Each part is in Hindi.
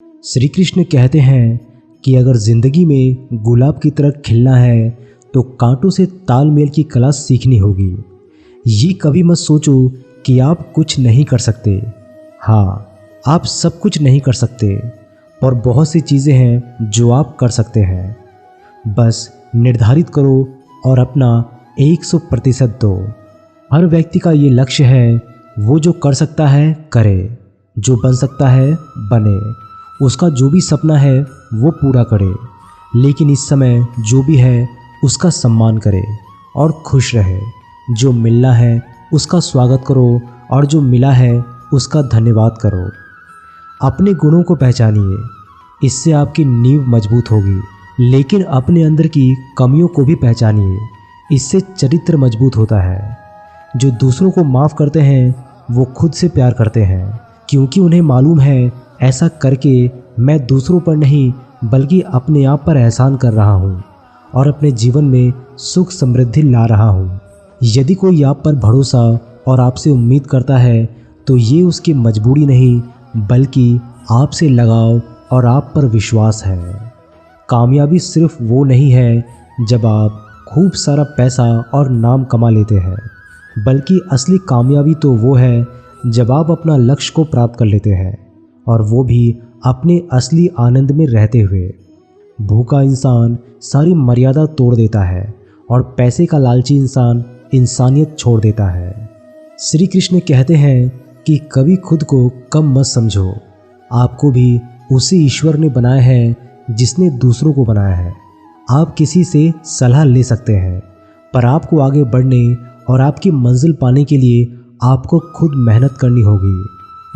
श्री कृष्ण कहते हैं कि अगर जिंदगी में गुलाब की तरह खिलना है तो कांटों से तालमेल की कला सीखनी होगी। ये कभी मत सोचो कि आप कुछ नहीं कर सकते। हाँ, आप सब कुछ नहीं कर सकते, और बहुत सी चीज़ें हैं जो आप कर सकते हैं। बस निर्धारित करो और अपना 100% दो। हर व्यक्ति का ये लक्ष्य है, वो जो कर सकता है करे, जो बन सकता है बने, उसका जो भी सपना है वो पूरा करे। लेकिन इस समय जो भी है उसका सम्मान करे और खुश रहे। जो मिलना है उसका स्वागत करो और जो मिला है उसका धन्यवाद करो। अपने गुणों को पहचानिए, इससे आपकी नींव मजबूत होगी। लेकिन अपने अंदर की कमियों को भी पहचानिए, इससे चरित्र मजबूत होता है। जो दूसरों को माफ़ करते हैं वो खुद से प्यार करते हैं, क्योंकि उन्हें मालूम है ऐसा करके मैं दूसरों पर नहीं बल्कि अपने आप पर एहसान कर रहा हूँ और अपने जीवन में सुख समृद्धि ला रहा हूँ। यदि कोई आप पर भरोसा और आपसे उम्मीद करता है तो ये उसकी मजबूरी नहीं बल्कि आपसे लगाव और आप पर विश्वास है। कामयाबी सिर्फ वो नहीं है जब आप खूब सारा पैसा और नाम कमा लेते हैं, बल्कि असली कामयाबी तो वो है जब आप अपना लक्ष्य को प्राप्त कर लेते हैं, और वो भी अपने असली आनंद में रहते हुए। भूखा इंसान सारी मर्यादा तोड़ देता है और पैसे का लालची इंसान इंसानियत छोड़ देता है। श्री कृष्ण कहते हैं कि कभी खुद को कम मत समझो। आपको भी उसी ईश्वर ने बनाया है जिसने दूसरों को बनाया है। आप किसी से सलाह ले सकते हैं, पर आपको आगे बढ़ने और आपकी मंजिल पाने के लिए आपको खुद मेहनत करनी होगी।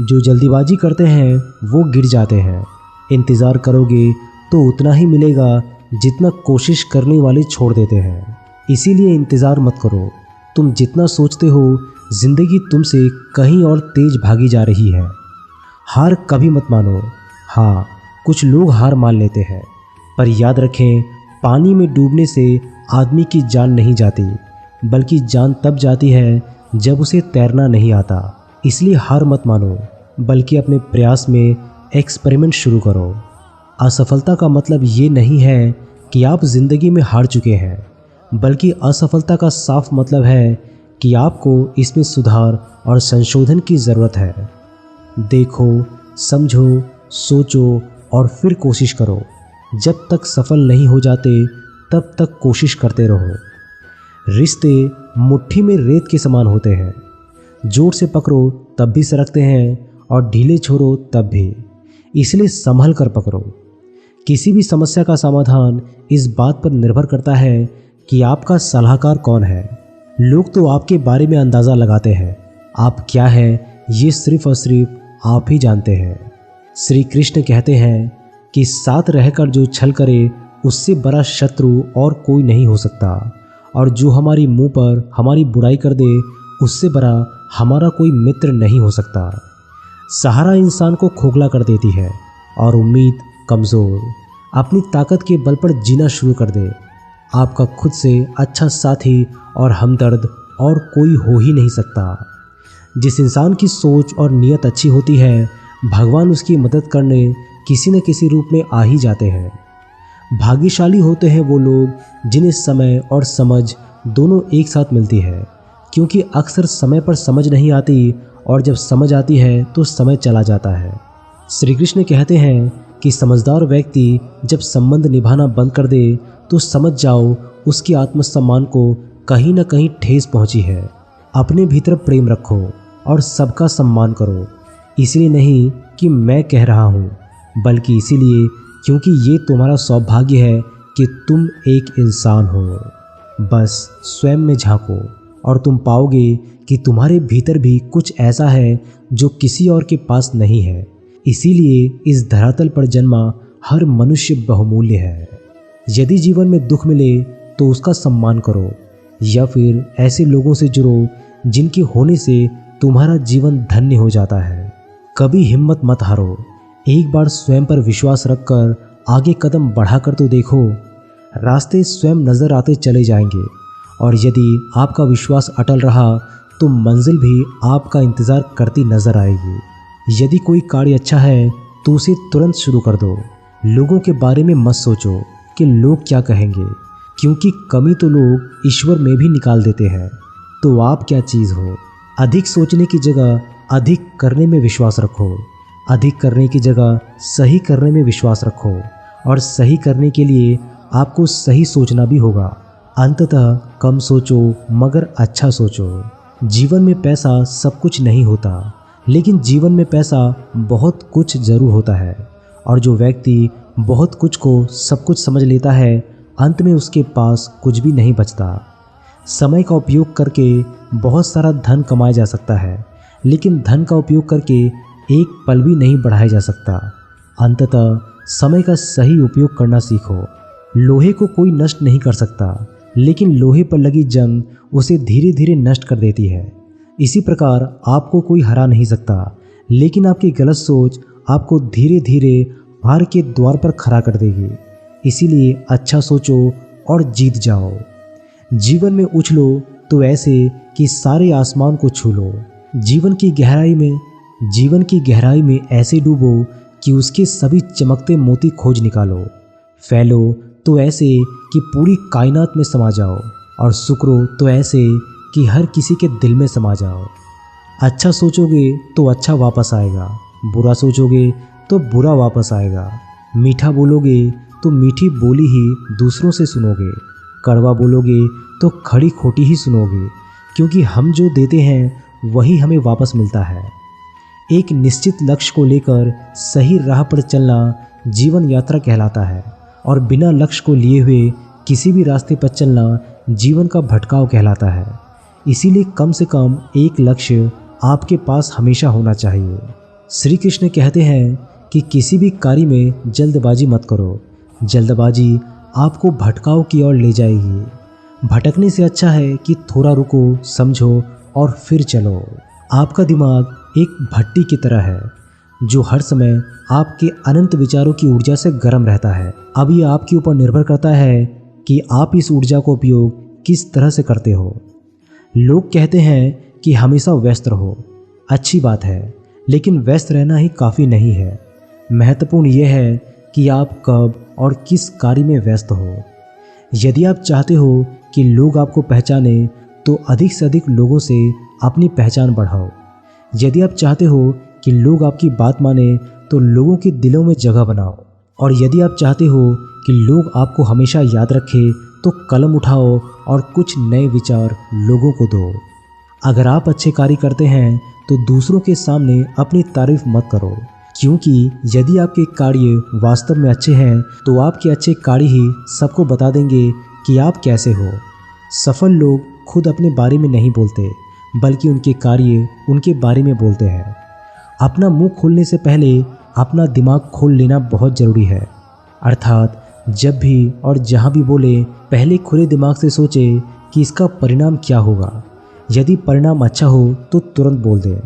जो जल्दीबाजी करते हैं वो गिर जाते हैं। इंतज़ार करोगे तो उतना ही मिलेगा जितना कोशिश करने वाले छोड़ देते हैं। इसीलिए इंतज़ार मत करो। तुम जितना सोचते हो ज़िंदगी तुमसे कहीं और तेज भागी जा रही है। हार कभी मत मानो। हाँ, कुछ लोग हार मान लेते हैं, पर याद रखें, पानी में डूबने से आदमी की जान नहीं जाती, बल्कि जान तब जाती है जब उसे तैरना नहीं आता। इसलिए हार मत मानो, बल्कि अपने प्रयास में एक्सपेरिमेंट शुरू करो। असफलता का मतलब ये नहीं है कि आप ज़िंदगी में हार चुके हैं, बल्कि असफलता का साफ मतलब है कि आपको इसमें सुधार और संशोधन की ज़रूरत है। देखो, समझो, सोचो और फिर कोशिश करो। जब तक सफल नहीं हो जाते तब तक कोशिश करते रहो। रिश्ते मुट्ठी में रेत के समान होते हैं, जोर से पकड़ो तब भी सरकते हैं और ढीले छोड़ो तब भी। इसलिए संभल कर पकड़ो। किसी भी समस्या का समाधान इस बात पर निर्भर करता है कि आपका सलाहकार कौन है। लोग तो आपके बारे में अंदाज़ा लगाते हैं, आप क्या हैं ये सिर्फ और सिर्फ आप ही जानते हैं। श्री कृष्ण कहते हैं कि साथ रहकर जो छल करे उससे बड़ा शत्रु और कोई नहीं हो सकता, और जो हमारी मुंह पर हमारी बुराई कर दे उससे बड़ा हमारा कोई मित्र नहीं हो सकता। सहारा इंसान को खोखला कर देती है और उम्मीद कमज़ोर। अपनी ताकत के बल पर जीना शुरू कर दे। आपका खुद से अच्छा साथी और हमदर्द और कोई हो ही नहीं सकता। जिस इंसान की सोच और नीयत अच्छी होती है, भगवान उसकी मदद करने किसी न किसी रूप में आ ही जाते हैं। भाग्यशाली होते हैं वो लोग जिन्हें समय और समझ दोनों एक साथ मिलती है, क्योंकि अक्सर समय पर समझ नहीं आती और जब समझ आती है तो समय चला जाता है। श्री कृष्ण कहते हैं कि समझदार व्यक्ति जब संबंध निभाना बंद कर दे तो समझ जाओ उसके आत्मसम्मान को कहीं न कहीं ठेस पहुंची है। अपने भीतर प्रेम रखो और सबका सम्मान करो, इसलिए नहीं कि मैं कह रहा हूँ, बल्कि इसीलिए क्योंकि ये तुम्हारा सौभाग्य है कि तुम एक इंसान हो। बस स्वयं में झांको और तुम पाओगे कि तुम्हारे भीतर भी कुछ ऐसा है जो किसी और के पास नहीं है। इसीलिए इस धरातल पर जन्मा हर मनुष्य बहुमूल्य है। यदि जीवन में दुख मिले तो उसका सम्मान करो, या फिर ऐसे लोगों से जुड़ो जिनके होने से तुम्हारा जीवन धन्य हो जाता है। कभी हिम्मत मत हारो। एक बार स्वयं पर विश्वास रखकर आगे कदम बढ़ाकर तो देखो, रास्ते स्वयं नजर आते चले जाएंगे, और यदि आपका विश्वास अटल रहा तो मंजिल भी आपका इंतज़ार करती नजर आएगी। यदि कोई कार्य अच्छा है तो उसे तुरंत शुरू कर दो। लोगों के बारे में मत सोचो कि लोग क्या कहेंगे, क्योंकि कमी तो लोग ईश्वर में भी निकाल देते हैं। तो आप क्या चीज़ हो? अधिक सोचने की जगह अधिक करने में विश्वास रखो। अधिक करने की जगह सही करने में विश्वास रखो, और सही करने के लिए आपको सही सोचना भी होगा। अंततः कम सोचो मगर अच्छा सोचो। जीवन में पैसा सब कुछ नहीं होता, लेकिन जीवन में पैसा बहुत कुछ ज़रूर होता है। और जो व्यक्ति बहुत कुछ को सब कुछ समझ लेता है, अंत में उसके पास कुछ भी नहीं बचता। समय का उपयोग करके बहुत सारा धन कमाया जा सकता है, लेकिन धन का उपयोग करके एक पल भी नहीं बढ़ाया जा सकता। अंततः समय का सही उपयोग करना सीखो। लोहे को कोई नष्ट नहीं कर सकता, लेकिन लोहे पर लगी जंग उसे धीरे धीरे नष्ट कर देती है। इसी प्रकार आपको कोई हरा नहीं सकता, लेकिन आपकी गलत सोच आपको धीरे धीरे हार के द्वार पर खड़ा कर देगी। इसीलिए अच्छा सोचो और जीत जाओ। जीवन में उछलो तो ऐसे कि सारे आसमान को छू लो। जीवन की गहराई में ऐसे डूबो कि उसके सभी चमकते मोती खोज निकालो। फैलो तो ऐसे कि पूरी कायनात में समा जाओ, और सुकरो तो ऐसे कि हर किसी के दिल में समा जाओ। अच्छा सोचोगे तो अच्छा वापस आएगा, बुरा सोचोगे तो बुरा वापस आएगा। मीठा बोलोगे तो मीठी बोली ही दूसरों से सुनोगे। कड़वा बोलोगे तो खड़ी खोटी ही सुनोगे, क्योंकि हम जो देते हैं वही हमें वापस मिलता है। एक निश्चित लक्ष्य को लेकर सही राह पर चलना जीवन यात्रा कहलाता है, और बिना लक्ष्य को लिए हुए किसी भी रास्ते पर चलना जीवन का भटकाव कहलाता है। इसीलिए कम से कम एक लक्ष्य आपके पास हमेशा होना चाहिए। श्री कृष्ण कहते हैं कि किसी भी कार्य में जल्दबाजी मत करो। जल्दबाजी आपको भटकाव की ओर ले जाएगी। भटकने से अच्छा है कि थोड़ा रुको, समझो और फिर चलो। आपका दिमाग एक भट्टी की तरह है जो हर समय आपके अनंत विचारों की ऊर्जा से गर्म रहता है। अब ये आपके ऊपर निर्भर करता है कि आप इस ऊर्जा का उपयोग किस तरह से करते हो। लोग कहते हैं कि हमेशा व्यस्त रहो। अच्छी बात है, लेकिन व्यस्त रहना ही काफ़ी नहीं है। महत्वपूर्ण यह है कि आप कब और किस कार्य में व्यस्त हो। यदि आप चाहते हो कि लोग आपको पहचाने तो अधिक से अधिक लोगों से अपनी पहचान बढ़ाओ। यदि आप चाहते हो कि लोग आपकी बात माने तो लोगों के दिलों में जगह बनाओ। और यदि आप चाहते हो कि लोग आपको हमेशा याद रखें तो कलम उठाओ और कुछ नए विचार लोगों को दो। अगर आप अच्छे कार्य करते हैं तो दूसरों के सामने अपनी तारीफ मत करो, क्योंकि यदि आपके कार्य वास्तव में अच्छे हैं तो आपके अच्छे कार्य ही सबको बता देंगे कि आप कैसे हो। सफल लोग खुद अपने बारे में नहीं बोलते, बल्कि उनके कार्य उनके बारे में बोलते हैं। अपना मुंह खोलने से पहले अपना दिमाग खोल लेना बहुत ज़रूरी है। अर्थात जब भी और जहाँ भी बोले, पहले खुले दिमाग से सोचे कि इसका परिणाम क्या होगा। यदि परिणाम अच्छा हो तो तुरंत बोल दें।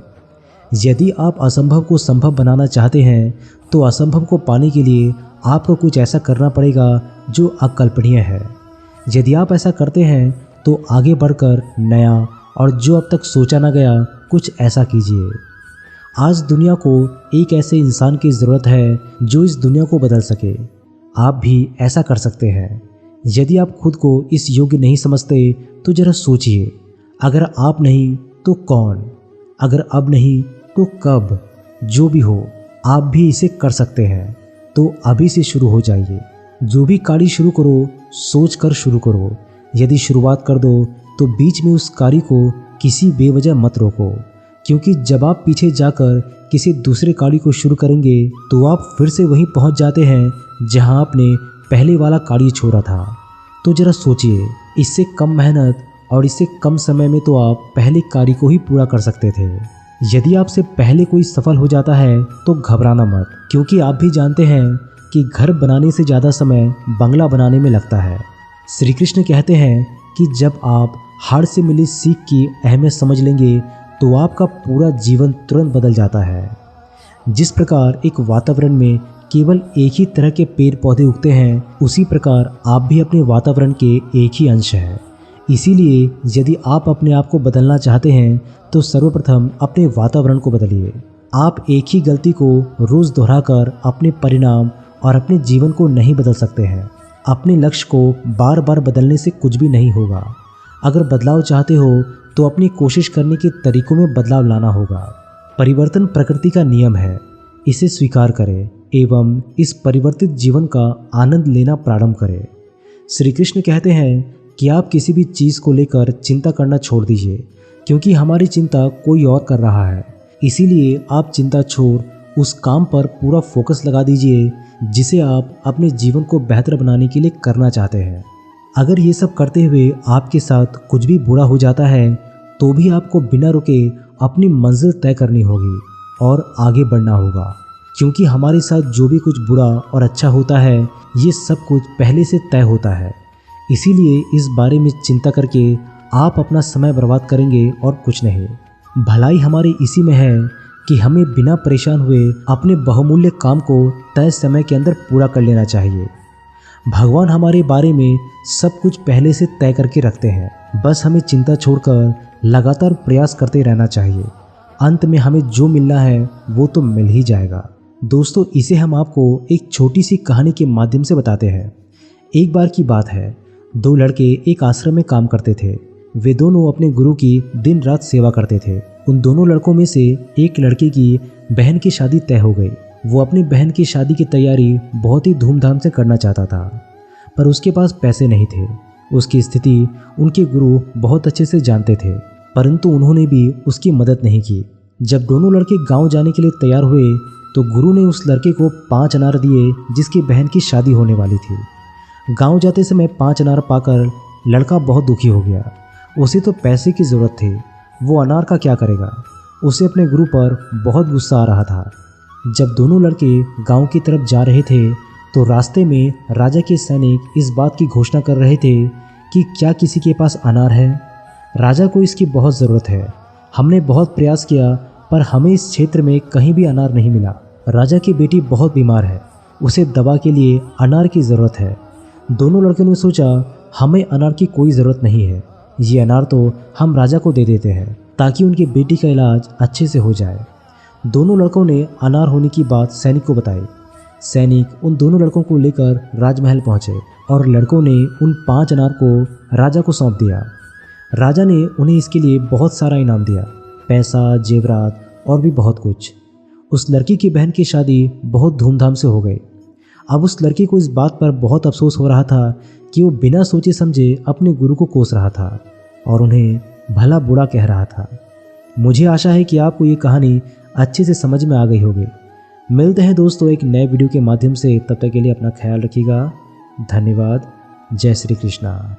यदि आप असंभव को संभव बनाना चाहते हैं तो असंभव को पाने के लिए आपको कुछ ऐसा करना पड़ेगा जो अकल्पनीय है। यदि आप ऐसा करते हैं तो आगे बढ़कर नया और जो अब तक सोचा ना गया कुछ ऐसा कीजिए। आज दुनिया को एक ऐसे इंसान की ज़रूरत है जो इस दुनिया को बदल सके। आप भी ऐसा कर सकते हैं। यदि आप खुद को इस योग्य नहीं समझते तो जरा सोचिए, अगर आप नहीं तो कौन, अगर अब नहीं तो कब। जो भी हो, आप भी इसे कर सकते हैं। तो अभी से शुरू हो जाइए। जो भी कार्य शुरू करो सोच कर शुरू करो। यदि शुरुआत कर दो तो बीच में उस कार्य को किसी बेवजह मत रोको, क्योंकि जब आप पीछे जाकर किसी दूसरे कार्य को शुरू करेंगे तो आप फिर से वहीं पहुंच जाते हैं जहां आपने पहले वाला कार्य छोड़ा था। तो जरा सोचिए, इससे कम मेहनत और इससे कम समय में तो आप पहले कार्य को ही पूरा कर सकते थे। यदि आपसे पहले कोई सफल हो जाता है तो घबराना मत, क्योंकि आप भी जानते हैं कि घर बनाने से ज़्यादा समय बंगला बनाने में लगता है। श्री कृष्ण कहते हैं कि जब आप हार से मिली सीख की अहमियत समझ लेंगे तो आपका पूरा जीवन तुरंत बदल जाता है। जिस प्रकार एक वातावरण में केवल एक ही तरह के पेड़ पौधे उगते हैं, उसी प्रकार आप भी अपने वातावरण के एक ही अंश हैं। इसीलिए यदि आप अपने आप को बदलना चाहते हैं तो सर्वप्रथम अपने वातावरण को बदलिए। आप एक ही गलती को रोज़ दोहराकर अपने परिणाम और अपने जीवन को नहीं बदल सकते हैं। अपने लक्ष्य को बार बार बदलने से कुछ भी नहीं होगा। अगर बदलाव चाहते हो तो अपनी कोशिश करने के तरीकों में बदलाव लाना होगा। परिवर्तन प्रकृति का नियम है, इसे स्वीकार करें एवं इस परिवर्तित जीवन का आनंद लेना प्रारंभ करें। श्री कृष्ण कहते हैं कि आप किसी भी चीज़ को लेकर चिंता करना छोड़ दीजिए, क्योंकि हमारी चिंता कोई और कर रहा है। इसीलिए आप चिंता छोड़ उस काम पर पूरा फोकस लगा दीजिए जिसे आप अपने जीवन को बेहतर बनाने के लिए करना चाहते हैं। अगर ये सब करते हुए आपके साथ कुछ भी बुरा हो जाता है तो भी आपको बिना रुके अपनी मंजिल तय करनी होगी और आगे बढ़ना होगा, क्योंकि हमारे साथ जो भी कुछ बुरा और अच्छा होता है ये सब कुछ पहले से तय होता है। इसीलिए इस बारे में चिंता करके आप अपना समय बर्बाद करेंगे और कुछ नहीं। भलाई हमारे इसी में है कि हमें बिना परेशान हुए अपने बहुमूल्य काम को तय समय के अंदर पूरा कर लेना चाहिए। भगवान हमारे बारे में सब कुछ पहले से तय करके रखते हैं, बस हमें चिंता छोड़कर लगातार प्रयास करते रहना चाहिए। अंत में हमें जो मिलना है वो तो मिल ही जाएगा। दोस्तों, इसे हम आपको एक छोटी सी कहानी के माध्यम से बताते हैं। एक बार की बात है, दो लड़के एक आश्रम में काम करते थे। वे दोनों अपने गुरु की दिन रात सेवा करते थे। उन दोनों लड़कों में से एक लड़के की बहन की शादी तय हो गई। वो अपनी बहन की शादी की तैयारी बहुत ही धूमधाम से करना चाहता था, पर उसके पास पैसे नहीं थे। उसकी स्थिति उनके गुरु बहुत अच्छे से जानते थे, परंतु उन्होंने भी उसकी मदद नहीं की। जब दोनों लड़के गांव जाने के लिए तैयार हुए तो गुरु ने उस लड़के को 5 अनार दिए जिसकी बहन की शादी होने वाली थी। गांव जाते समय 5 अनार पाकर लड़का बहुत दुखी हो गया। उसे तो पैसे की ज़रूरत थी, वो अनार का क्या करेगा। उसे अपने गुरु पर बहुत गुस्सा आ रहा था। जब दोनों लड़के गांव की तरफ जा रहे थे तो रास्ते में राजा के सैनिक इस बात की घोषणा कर रहे थे कि क्या किसी के पास अनार है। राजा को इसकी बहुत ज़रूरत है। हमने बहुत प्रयास किया पर हमें इस क्षेत्र में कहीं भी अनार नहीं मिला। राजा की बेटी बहुत बीमार है, उसे दवा के लिए अनार की ज़रूरत है। दोनों लड़कों ने सोचा हमें अनार की कोई ज़रूरत नहीं है, ये अनार तो हम राजा को दे देते हैं ताकि उनकी बेटी का इलाज अच्छे से हो जाए। दोनों लड़कों ने अनार होने की बात सैनिक को बताई। सैनिक उन दोनों लड़कों को लेकर राजमहल पहुंचे और लड़कों ने उन 5 अनार को राजा को सौंप दिया। राजा ने उन्हें इसके लिए बहुत सारा इनाम दिया, पैसा, जेवरात और भी बहुत कुछ। उस लड़की की बहन की शादी बहुत धूमधाम से हो गई। अब उस लड़की को इस बात पर बहुत अफसोस हो रहा था कि वो बिना सोचे समझे अपने गुरु को कोस रहा था और उन्हें भला बुरा कह रहा था। मुझे आशा है कि आपको ये कहानी अच्छे से समझ में आ गई होगी। मिलते हैं दोस्तों एक नए वीडियो के माध्यम से, तब तक के लिए अपना ख्याल रखिएगा। धन्यवाद। जय श्री कृष्णा।